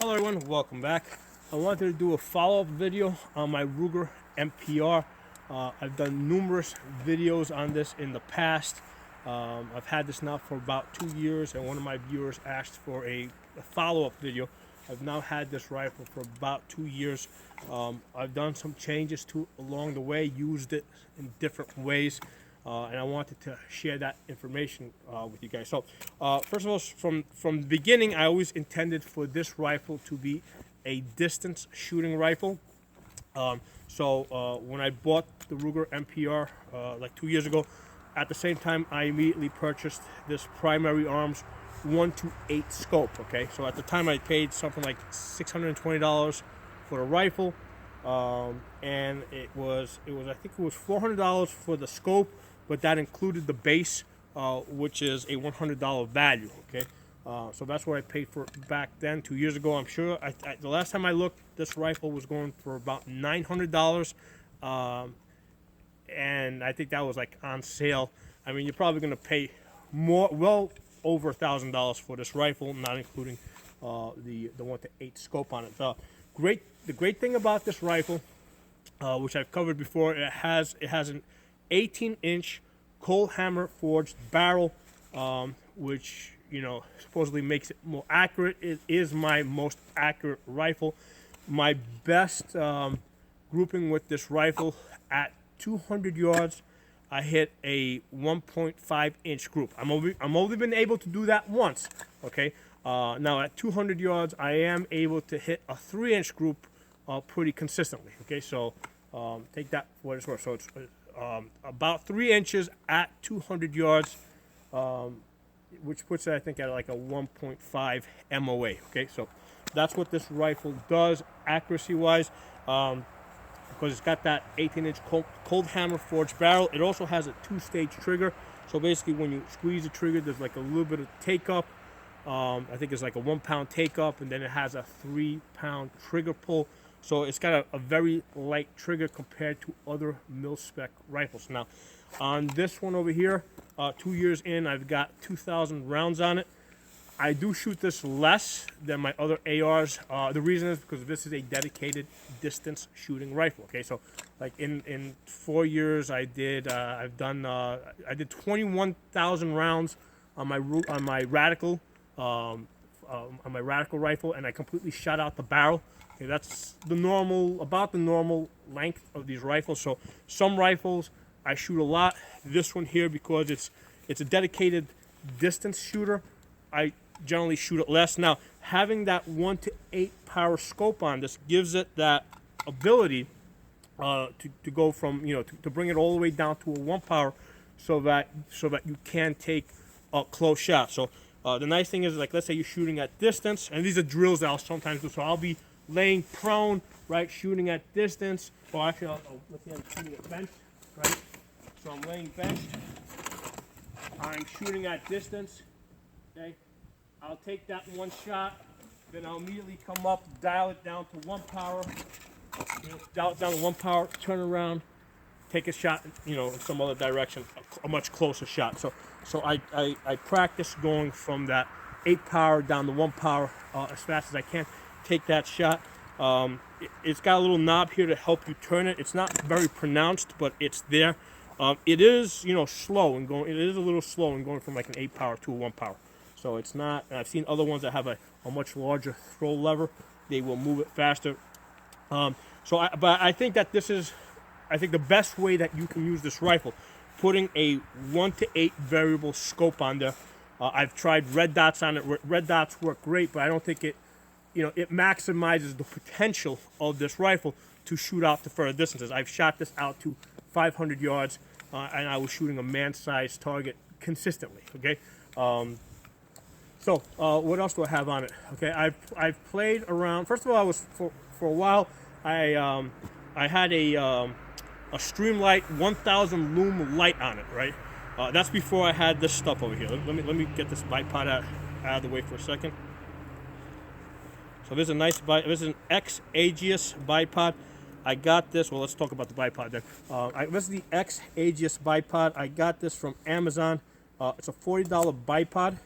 Hello everyone, welcome back. I wanted to do a follow-up video on my Ruger MPR. I've done numerous videos on this in the past. I've had this now for about 2 years, and one of my viewers asked for a follow-up video. I've now had this rifle for about 2 years. I've done some changes to along the way, used it in different ways. And I wanted to share that information with you guys. So, first of all, from the beginning, I always intended for this rifle to be a distance shooting rifle. When I bought the Ruger MPR like 2 years ago, at the same time, I immediately purchased this Primary Arms 1-8 scope. Okay, so at the time, I paid something like $620 for the rifle, and it was I think it was $400 for the scope. But that included the base, which is a $100 value. Okay, so that's what I paid for it back then, 2 years ago. I'm sure the last time I looked, this rifle was going for about $900, and I think that was like on sale. I mean, you're probably going to pay more, well over $1,000 for this rifle, not including the 1-8 scope on it. The great thing about this rifle, which I've covered before, it has an 18-inch cold hammer forged barrel, which supposedly makes it more accurate. It is my most accurate rifle. My best grouping with this rifle at 200 yards, I hit a 1.5-inch group. I'm only been able to do that once. Okay, now at 200 yards, I am able to hit a 3-inch group pretty consistently. Okay, so take that for what it's worth. So it's about 3 inches at 200 yards, which puts it, I think, at like a 1.5 MOA. Okay, so that's what this rifle does accuracy-wise, because it's got that 18-inch cold hammer forged barrel. It also has a 2-stage trigger. So basically, when you squeeze the trigger, there's like a little bit of take-up. I think it's like a 1-pound take-up, and then it has a 3-pound trigger pull. So it's got a very light trigger compared to other mil-spec rifles. Now, on this one over here, 2 years in, I've got 2,000 rounds on it. I do shoot this less than my other ARs. The reason is because this is a dedicated distance shooting rifle. Okay, so like in 4 years, I did 21,000 rounds on my Radical rifle, and I completely shot out the barrel. Okay, that's about the normal length of these rifles. So some rifles I shoot a lot. This one here, because it's a dedicated distance shooter, I generally shoot it less. Now, having that 1-8 power scope on this gives it that ability to go from to bring it all the way down to a 1 power, so that you can take a close shot. So the nice thing is, like, let's say you're shooting at distance, and these are drills that I'll sometimes do. So I'll be laying prone, right, shooting at distance. Well, actually, let's say I'm shooting at bench, right? So I'm laying bench. I'm shooting at distance. Okay, I'll take that one shot, then I'll immediately come up, dial it down to 1 power. Dial it down to 1 power, turn around, take a shot, in some other direction, a much closer shot. So I practice going from that 8 power down to 1 power as fast as I can. Take that shot. It's got a little knob here to help you turn it. It's not very pronounced, but it's there. It is, slow and going. It is a little slow in going from like an 8 power to a 1 power. So it's not. I've seen other ones that have a much larger throw lever. They will move it faster. But I think that this is, the best way that you can use this rifle, putting a 1-8 variable scope on there. I've tried red dots on it. Red dots work great, but I don't think it maximizes the potential of this rifle to shoot out to further distances. I've shot this out to 500 yards, and I was shooting a man-sized target consistently. Okay, what else do I have on it? Okay, I've played around. First of all, I was for a while. I had a Streamlight 1000 lume light on it. Right, that's before I had this stuff over here. Let me get this bipod out of the way for a second. So this is a nice bipod. This is an X Aegis bipod. I got this. Well, let's talk about the bipod then. This is the X Aegis bipod. I got this from Amazon. It's a $40 bipod.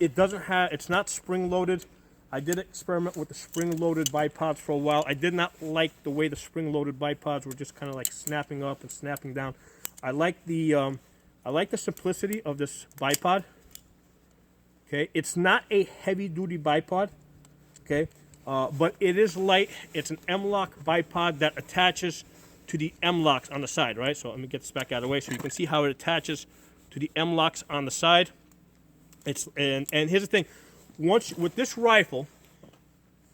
It doesn't have. It's not spring loaded. I did experiment with the spring-loaded bipods for a while. I did not like the way the spring-loaded bipods were just kind of like snapping up and snapping down. I like the simplicity of this bipod. Okay, it's not a heavy-duty bipod. Okay, but it is light. It's an M-lock bipod that attaches to the M-locks on the side, right? So let me get this back out of the way so you can see how it attaches to the M-locks on the side. And here's the thing. Once with this rifle,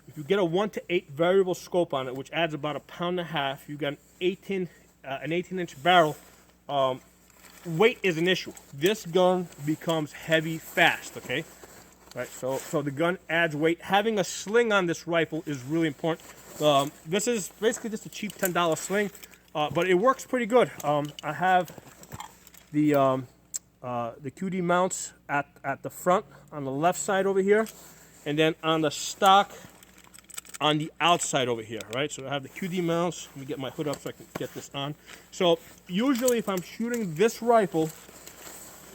if you get a 1-to-8 variable scope on it, which adds about 1.5 pounds, you got an 18-inch barrel. Weight is an issue. This gun becomes heavy fast. Okay, right. So the gun adds weight. Having a sling on this rifle is really important. This is basically just a cheap $10 sling, but it works pretty good. I have the QD mounts at the front on the left side over here, and then on the stock on the outside over here, right? So I have the QD mounts. Let me get my hood up so I can get this on. So usually if I'm shooting this rifle,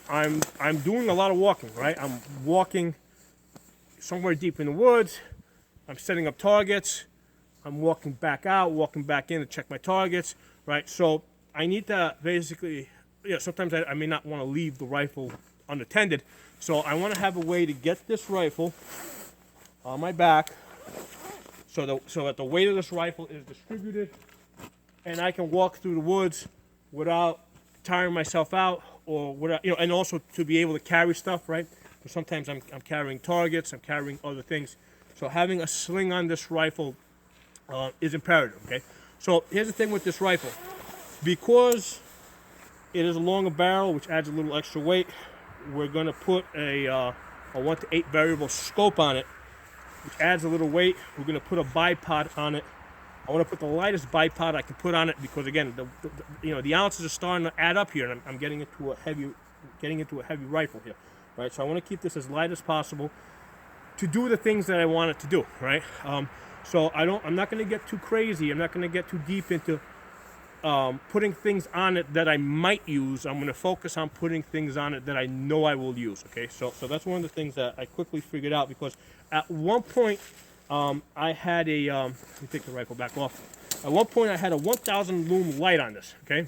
I'm doing a lot of walking, right? I'm walking somewhere deep in the woods. I'm setting up targets. I'm walking back out, walking back in to check my targets, right? So I need to basically, sometimes I may not want to leave the rifle unattended. So I want to have a way to get this rifle on my back so that the weight of this rifle is distributed and I can walk through the woods without tiring myself out, or without, and also to be able to carry stuff, right? Because sometimes I'm carrying targets, I'm carrying other things. So having a sling on this rifle is imperative, okay? So here's the thing with this rifle. Because it is a longer barrel, which adds a little extra weight, we're gonna put a 1-to-8 variable scope on it, which adds a little weight. We're gonna put a bipod on it. I want to put the lightest bipod I can put on it because, again, the ounces are starting to add up here, and I'm getting into a heavy rifle here, right? So I want to keep this as light as possible to do the things that I want it to do, right? So I'm not going to get too crazy. I'm not going to get too deep into putting things on it that I might use. I'm going to focus on putting things on it that I know I will use, okay? So that's one of the things that I quickly figured out, because at one point I had a, let me take the rifle back off. At one point I had a 1000 lume light on this, okay?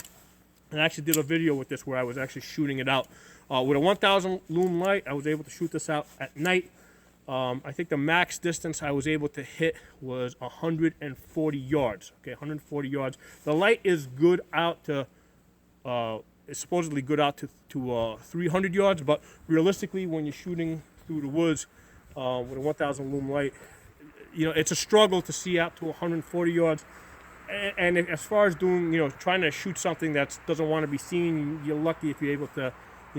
And I actually did a video with this where I was actually shooting it out. With a 1000 lume light, I was able to shoot this out at night. I think the max distance I was able to hit was 140 yards. Okay, 140 yards. The light is good out to, it's supposedly good out to 300 yards, but realistically, when you're shooting through the woods with a 1000 lume light, it's a struggle to see out to 140 yards. And as far as doing, trying to shoot something that doesn't want to be seen, you're lucky if you're able to,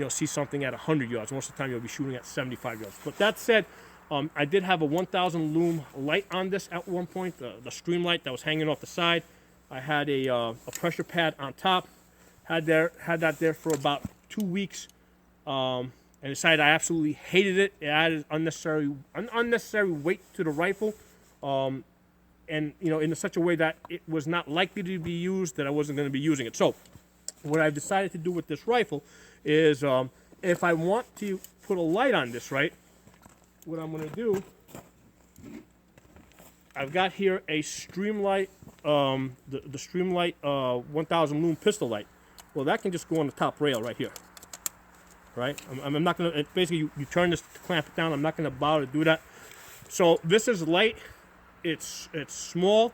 see something at 100 yards. Most of the time, you'll be shooting at 75 yards. But that said, I did have a 1000 lume light on this at one point, the stream light that was hanging off the side. I had a pressure pad on top. Had that there for about 2 weeks, and decided I absolutely hated it. It added unnecessary weight to the rifle, and in such a way that it was not likely to be used, that I wasn't going to be using it. So what I've decided to do with this rifle is, if I want to put a light on this, right, what I'm going to do, I've got here a Streamlight, the Streamlight 1000 lume pistol light. Well, that can just go on the top rail right here, right? I'm not going to, basically you turn this to clamp it down. I'm not going to bother to do that. So this is light. It's small.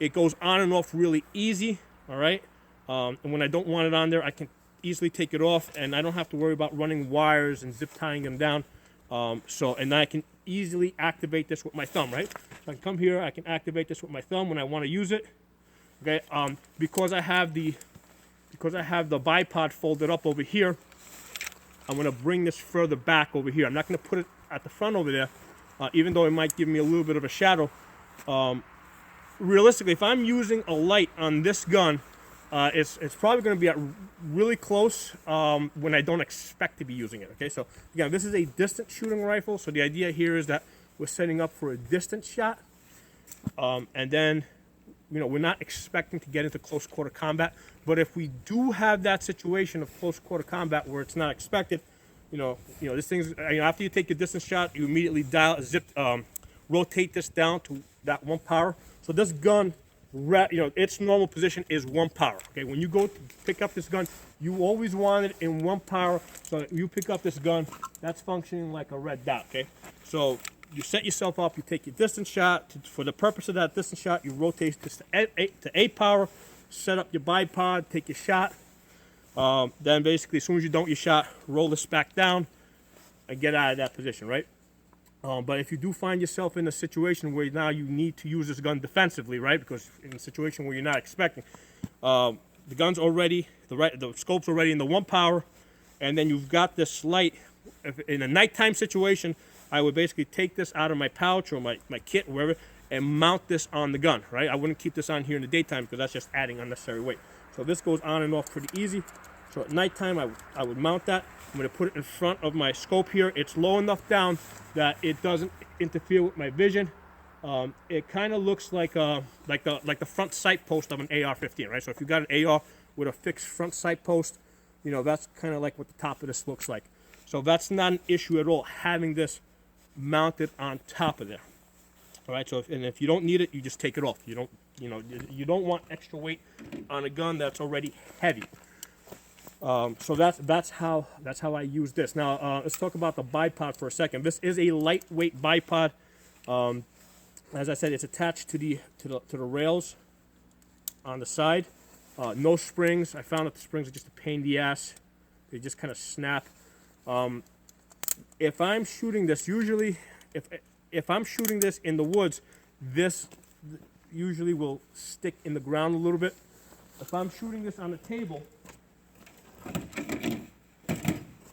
It goes on and off really easy, all right? And when I don't want it on there, I can easily take it off, and I don't have to worry about running wires and zip tying them down. And then I can easily activate this with my thumb, right? So I can come here, I can activate this with my thumb when I want to use it. Okay, because I have the bipod folded up over here, I'm going to bring this further back over here. I'm not going to put it at the front over there, even though it might give me a little bit of a shadow. Realistically, if I'm using a light on this gun, it's probably going to be at really close when I don't expect to be using it. Okay, so again, this is a distance shooting rifle, so the idea here is that we're setting up for a distance shot, and then we're not expecting to get into close quarter combat. But if we do have that situation of close quarter combat where it's not expected, this thing's, after you take your distance shot, you immediately rotate this down to that 1 power. So this gun, its normal position is 1 power. Okay, when you go to pick up this gun, you always want it in 1 power. So you pick up this gun, that's functioning like a red dot. Okay, so you set yourself up, you take your distance shot. For the purpose of that distance shot, you rotate this to 8 power, set up your bipod, take your shot. Then basically, as soon as you don't your shot, roll this back down and get out of that position, right? But if you do find yourself in a situation where now you need to use this gun defensively, right? Because in a situation where you're not expecting, the gun's already, the scope's already in the 1 power, and then you've got this light. If in a nighttime situation, I would basically take this out of my pouch or my kit, wherever, and mount this on the gun, right? I wouldn't keep this on here in the daytime because that's just adding unnecessary weight. So this goes on and off pretty easy. So at nighttime, I would mount that. I'm going to put it in front of my scope here. It's low enough down that it doesn't interfere with my vision. It kind of looks like the front sight post of an AR-15, right? So if you got an AR with a fixed front sight post, that's kind of like what the top of this looks like. So that's not an issue at all, having this mounted on top of there. All right. So if you don't need it, you just take it off. You don't want extra weight on a gun that's already heavy. So that's how I use this. Now let's talk about the bipod for a second. This is a lightweight bipod. As I said, it's attached to the rails on the side. No springs. I found that the springs are just a pain in the ass. They just kind of snap. If I'm shooting this, usually if I'm shooting this in the woods, this usually will stick in the ground a little bit. If I'm shooting this on the table,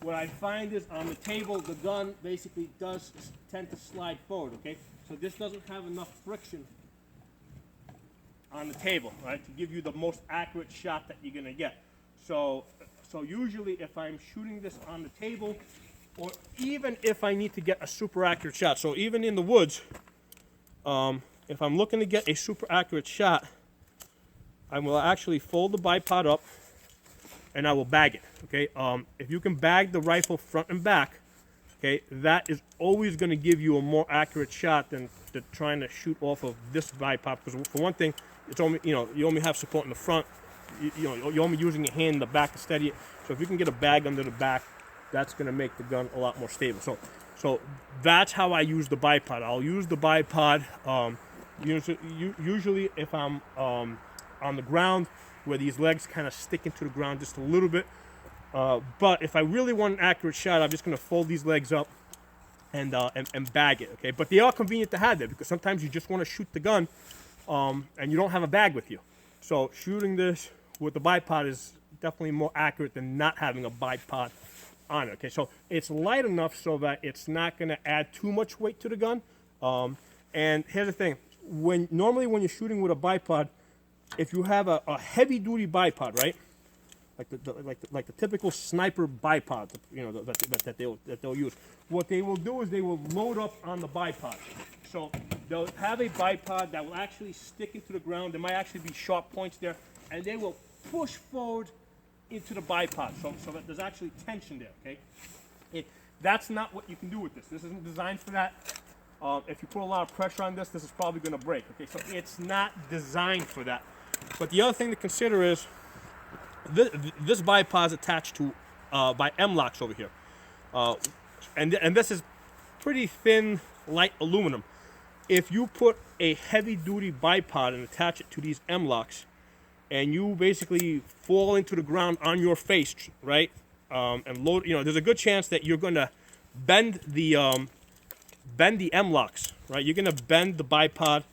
what I find is on the table, the gun basically does tend to slide forward, okay? So this doesn't have enough friction on the table, right, to give you the most accurate shot that you're gonna get. So usually if I'm shooting this on the table, or even if I need to get a super accurate shot, so even in the woods, if I'm looking to get a super accurate shot, I will actually fold the bipod up and I will bag it, okay? If you can bag the rifle front and back, okay, that is always going to give you a more accurate shot than trying to shoot off of this bipod, because for one thing, it's only, you only have support in the front, you're only using your hand in the back to steady it. So if you can get a bag under the back, that's going to make the gun a lot more stable. So that's how I use the bipod. I'll use the bipod usually if I'm on the ground, where these legs kind of stick into the ground just a little bit. But if I really want an accurate shot, I'm just going to fold these legs up and bag it, okay? But they are convenient to have there, because sometimes you just want to shoot the gun and you don't have a bag with you. So shooting this with the bipod is definitely more accurate than not having a bipod on it, okay? So it's light enough so that it's not going to add too much weight to the gun. And here's the thing. Normally when you're shooting with a bipod, if you have a heavy-duty bipod, right, like the typical sniper bipod, that they'll use, what they will do is they will load up on the bipod. So they'll have a bipod that will actually stick into the ground. There might actually be sharp points there, and they will push forward into the bipod, so that there's actually tension there, okay? That's not what you can do with this. This isn't designed for that. If you put a lot of pressure on this, this is probably going to break, okay? So it's not designed for that. But the other thing to consider is this bipod is attached to by M-locks over here, and this is pretty thin, light aluminum. If you put a heavy-duty bipod and attach it to these M-locks, and you basically fall into the ground on your face, right, and load, there's a good chance that you're going to bend the M-locks, right? You're going to bend the bipod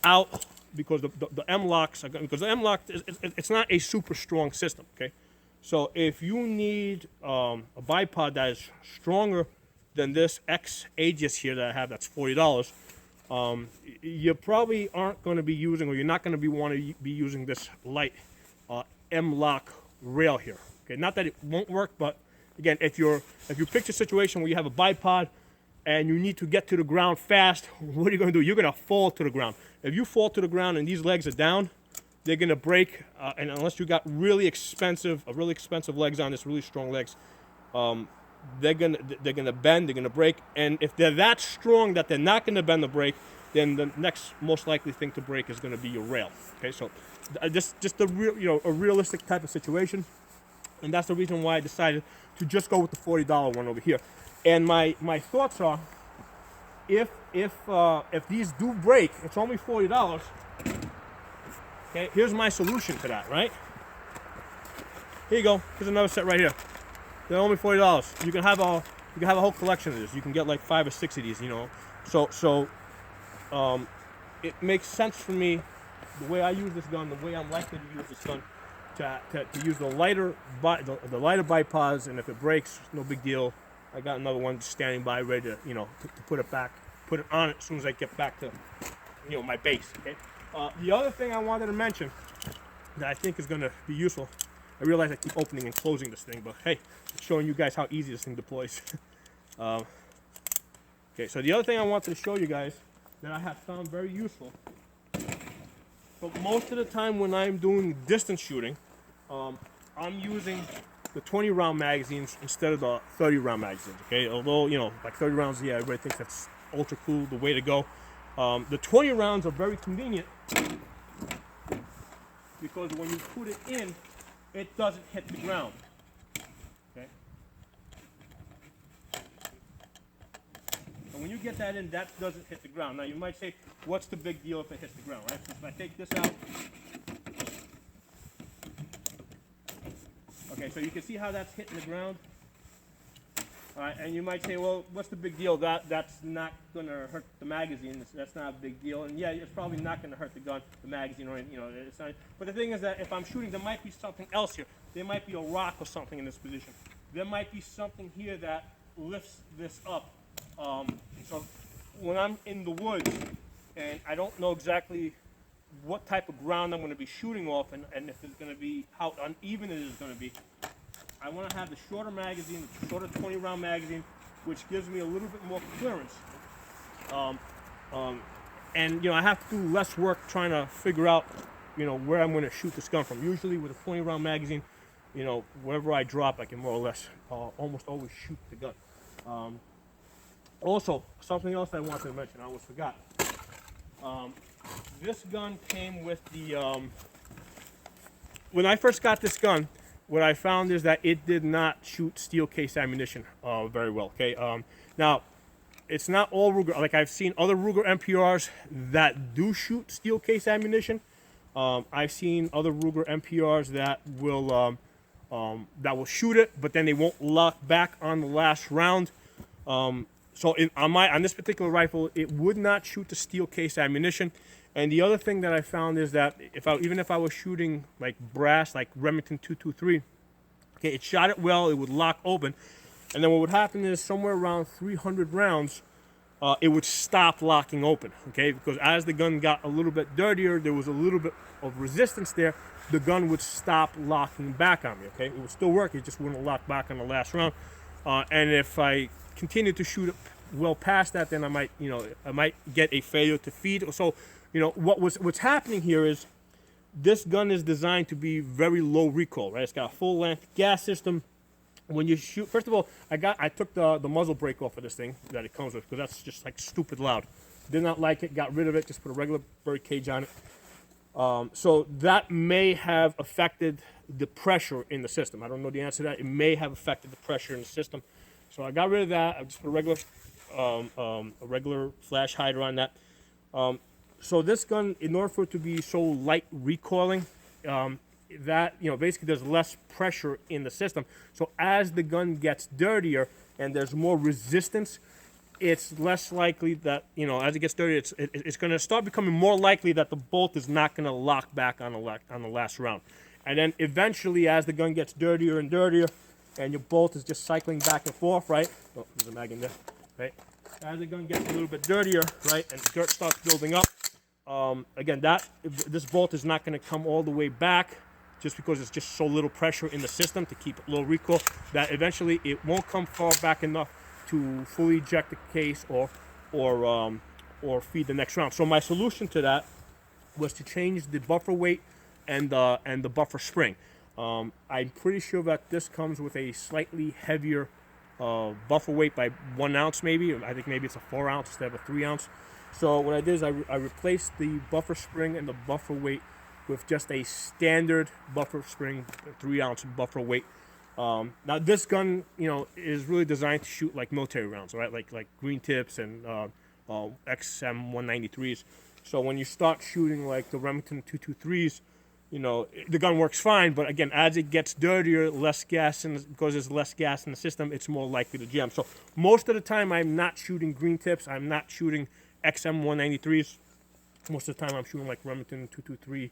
out, because the M-locks, because the M-lock, it's not a super strong system, okay? So if you need a bipod that is stronger than this X Aegis here that I have, that's $40, you probably aren't going to be using, or you're not going to want to be using this light M-lock rail here, okay? Not that it won't work, but again, if you picture a situation where you have a bipod and you need to get to the ground fast, what are you going to do? You're going to fall to the ground. If you fall to the ground and these legs are down, they're going to break. And unless you got really expensive legs on this, really strong legs, they're gonna bend, they're gonna break, and if they're that strong that they're not gonna bend or break, then the next most likely thing to break is gonna be your rail. Okay, so just a real, a realistic type of situation, and that's the reason why I decided to just go with the $40 one over here. And my thoughts are, if these do break, it's only $40. Okay, here's my solution to that, right? Here you go. Here's another set right here. They're only $40. You can have a whole collection of this. You can get like 5 or 6 of these, So it makes sense for me, the way I use this gun, the way I'm likely to use this gun, to use the lighter bipods, and if it breaks, no big deal. I got another one standing by, ready to to put it on it as soon as I get back to my base. Okay. The other thing I wanted to mention that I think is going to be useful. I realize I keep opening and closing this thing, but hey, it's showing you guys how easy this thing deploys. Okay, so the other thing I wanted to show you guys that I have found very useful. So most of the time when I'm doing distance shooting, I'm using the 20-round magazines instead of the 30-round magazines. Okay, although like 30 rounds, yeah, everybody thinks that's ultra cool, the way to go. The 20 rounds are very convenient because when you put it in, it doesn't hit the ground. Okay. And when you get that in, that doesn't hit the ground. Now you might say, what's the big deal if it hits the ground, right? So if I take this out, okay, so you can see how that's hitting the ground. All right, and you might say, well, what's the big deal? That's not going to hurt the magazine. That's not a big deal. And yeah, it's probably not going to hurt the gun, the magazine, or it's not. But the thing is that if I'm shooting, there might be something else here. There might be a rock or something in this position. There might be something here that lifts this up. So when I'm in the woods and I don't know exactly what type of ground I'm going to be shooting off, and if it's going to be, how uneven it is going to be, I want to have the shorter magazine, the shorter 20-round magazine, which gives me a little bit more clearance. And I have to do less work trying to figure out, where I'm going to shoot this gun from. Usually with a 20-round magazine, wherever I drop, I can more or less almost always shoot the gun. Also, something else I wanted to mention, I almost forgot. This gun came with the. When I first got this gun, what I found is that it did not shoot steel case ammunition very well. Okay, now it's not all Ruger. Like I've seen other Ruger MPRs that do shoot steel case ammunition. I've seen other Ruger MPRs that will shoot it, but then they won't lock back on the last round. So on this particular rifle, it would not shoot the steel case ammunition. And the other thing that I found is that even if I was shooting like brass, like Remington 223, okay, it shot it well, it would lock open, and then what would happen is somewhere around 300 rounds, it would stop locking open, okay, because as the gun got a little bit dirtier, there was a little bit of resistance there, the gun would stop locking back on me, okay, it would still work, it just wouldn't lock back on the last round, and if I continued to shoot it well past that, then I might get a failure to feed. So what's happening here is this gun is designed to be very low recoil, right? It's got a full length gas system. When you shoot, first of all, I took the muzzle brake off of this thing that it comes with because that's just like stupid loud. Did not like it, got rid of it, just put a regular bird cage on it. So that may have affected the pressure in the system. I don't know the answer to that. It may have affected the pressure in the system. So I got rid of that. I just put a regular flash hider on that. So this gun, in order for it to be so light recoiling, that basically there's less pressure in the system. So as the gun gets dirtier and there's more resistance, it's less likely that as it gets dirtier, it's going to start becoming more likely that the bolt is not going to lock back on the last round. And then eventually, as the gun gets dirtier and dirtier, and your bolt is just cycling back and forth, right? Oh, there's a mag in there, right? As the gun gets a little bit dirtier, right, and dirt starts building up, again, this bolt is not going to come all the way back just because it's just so little pressure in the system to keep low recoil that eventually it won't come far back enough to fully eject the case or feed the next round. So my solution to that was to change the buffer weight and the buffer spring. I'm pretty sure that this comes with a slightly heavier buffer weight by 1 ounce maybe. I think maybe it's a 4 ounce instead of a 3 ounce. So what I did is I replaced the buffer spring and the buffer weight with just a standard buffer spring, 3 ounce buffer weight. Now this gun, is really designed to shoot like military rounds, right? Like green tips and XM 193s. So when you start shooting like the Remington 223s, the gun works fine, but again, as it gets dirtier, less gas, and because there's less gas in the system, it's more likely to jam. So most of the time, I'm not shooting green tips. I'm not shooting XM 193s. Most of the time, I'm shooting like Remington 223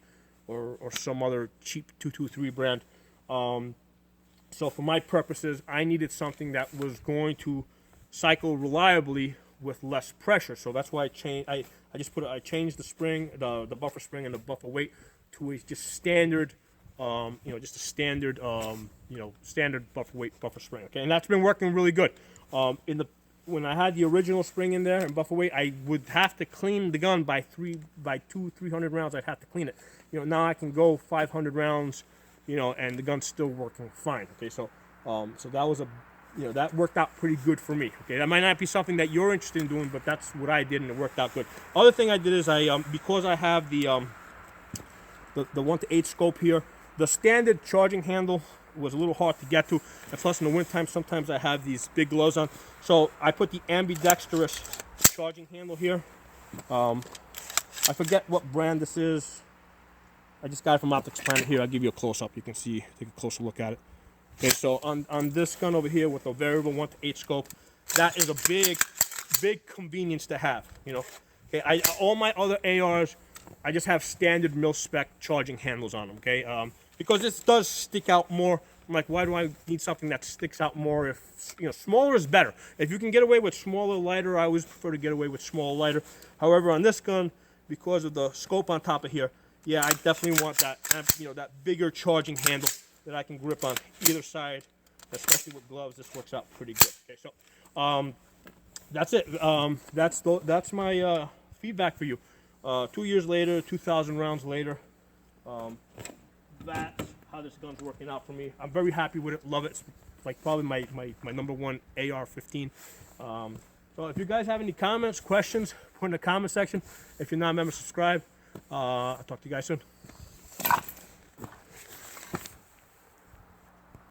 or some other cheap 223 brand. So for my purposes, I needed something that was going to cycle reliably with less pressure. So that's why I changed the spring, the buffer spring and the buffer weight to a just standard, just a standard, standard buffer weight buffer spring. Okay, and that's been working really good. When I had the original spring in there and buffer weight, I would have to clean the gun by 300 rounds. I'd have to clean it. Now I can go 500 rounds, and the gun's still working fine. Okay, so that was that worked out pretty good for me. Okay, that might not be something that you're interested in doing, but that's what I did, and it worked out good. Other thing I did is because I have the 1:8 scope here, the standard charging handle was a little hard to get to, and plus in the wintertime sometimes I have these big gloves on, so I put the ambidextrous charging handle here. I forget what brand this is. I just got it from Optics Planet here. I'll give you a close-up. You can see, take a closer look at it. Okay, so on this gun over here with the variable 1:8 scope, that is a big convenience to have. Okay, all my other ARs, I just have standard mil-spec charging handles on them. Okay, because this does stick out more. I'm like, why do I need something that sticks out more? If smaller is better. If you can get away with smaller, lighter, I always prefer to get away with smaller, lighter. However, on this gun, because of the scope on top of here, yeah, I definitely want that, that bigger charging handle that I can grip on either side, especially with gloves. This works out pretty good. Okay, so that's it. That's my feedback for you. 2 years later, 2,000 rounds later, that's how this gun's working out for me. I'm very happy with it. Love it. It's like probably my number one AR-15. So if you guys have any comments, questions, put in the comment section. If you're not a member, subscribe. I'll talk to you guys soon.